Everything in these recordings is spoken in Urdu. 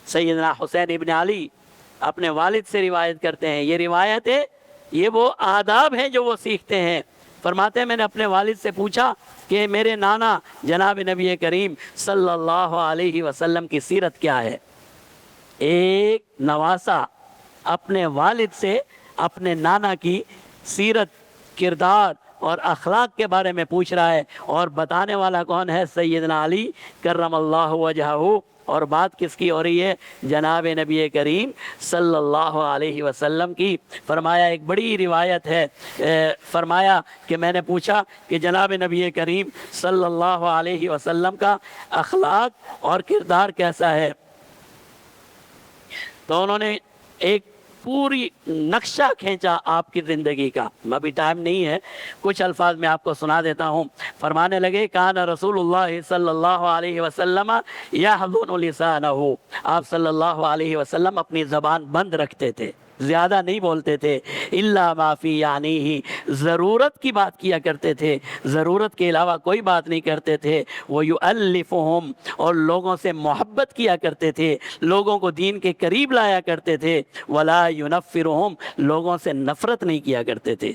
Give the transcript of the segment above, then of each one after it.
سیدنا حسین ابن علی اپنے والد سے روایت کرتے ہیں، یہ روایت ہے، یہ وہ آداب ہیں جو وہ سیکھتے ہیں۔ فرماتے ہیں میں نے اپنے والد سے پوچھا کہ میرے نانا جناب نبی کریم صلی اللہ علیہ وسلم کی سیرت کیا ہے؟ ایک نواسا اپنے والد سے اپنے نانا کی سیرت، کردار اور اخلاق کے بارے میں پوچھ رہا ہے، اور بتانے والا کون ہے؟ سیدنا علی کرم اللہ وجہہ۔ اور بات کس کی ہو رہی ہے؟ جناب نبی کریم صلی اللہ علیہ وسلم کی۔ فرمایا ایک بڑی روایت ہے، فرمایا کہ میں نے پوچھا کہ جناب نبی کریم صلی اللہ علیہ وسلم کا اخلاق اور کردار کیسا ہے؟ تو انہوں نے ایک پوری نقشہ کھینچا آپ کی زندگی کا۔ ابھی ٹائم نہیں ہے، کچھ الفاظ میں آپ کو سنا دیتا ہوں۔ فرمانے لگے کان رسول اللہ صلی اللہ علیہ وسلم یحضن لسانہ، آپ صلی اللہ علیہ وسلم اپنی زبان بند رکھتے تھے، زیادہ نہیں بولتے تھے۔ الا ما فی یعنیہ، ضرورت کی بات کیا کرتے تھے، ضرورت کے علاوہ کوئی بات نہیں کرتے تھے۔ ویؤلفہم، اور لوگوں سے محبت کیا کرتے تھے، لوگوں کو دین کے قریب لایا کرتے تھے۔ ولا ینفرہم، لوگوں سے نفرت نہیں کیا کرتے تھے،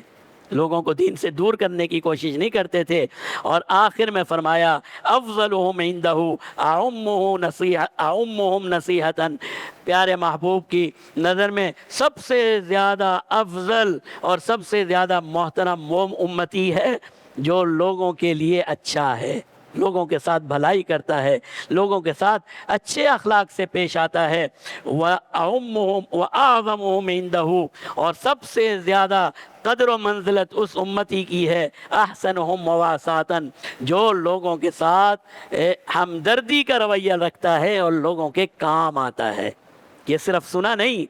لوگوں کو دین سے دور کرنے کی کوشش نہیں کرتے تھے۔ اور آخر میں فرمایا افضلہم عندہ اعمہم نصیحۃ، پیارے محبوب کی نظر میں سب سے زیادہ افضل اور سب سے زیادہ محترم وہ امتی ہے جو لوگوں کے لیے اچھا ہے، لوگوں کے ساتھ بھلائی کرتا ہے، لوگوں کے ساتھ اچھے اخلاق سے پیش آتا ہے۔ وَأَعُمُّهُمْ وَأَعْظَمُهُمْ عِنْدَهُ، اور سب سے زیادہ قدر و منزلت اس امتی کی ہے احسنہم مواساۃ، جو لوگوں کے ساتھ ہمدردی کا رویہ رکھتا ہے اور لوگوں کے کام آتا ہے۔ یہ صرف سنا نہیں،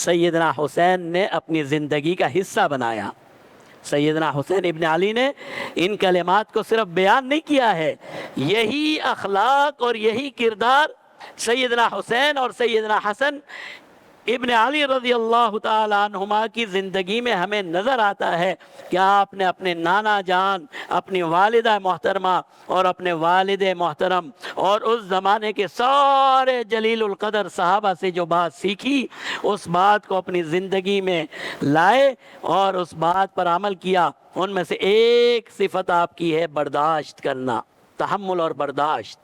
سیدنا حسین نے اپنی زندگی کا حصہ بنایا۔ سیدنا حسین ابن علی نے ان کلمات کو صرف بیان نہیں کیا ہے، یہی اخلاق اور یہی کردار سیدنا حسین اور سیدنا حسن ابن علی رضی اللہ تعالی عنہما کی زندگی میں ہمیں نظر آتا ہے کہ آپ نے اپنے نانا جان، اپنی والدہ محترمہ اور اپنے والد محترم اور اس زمانے کے سارے جلیل القدر صحابہ سے جو بات سیکھی، اس بات کو اپنی زندگی میں لائے اور اس بات پر عمل کیا۔ ان میں سے ایک صفت آپ کی ہے برداشت کرنا، تحمل اور برداشت۔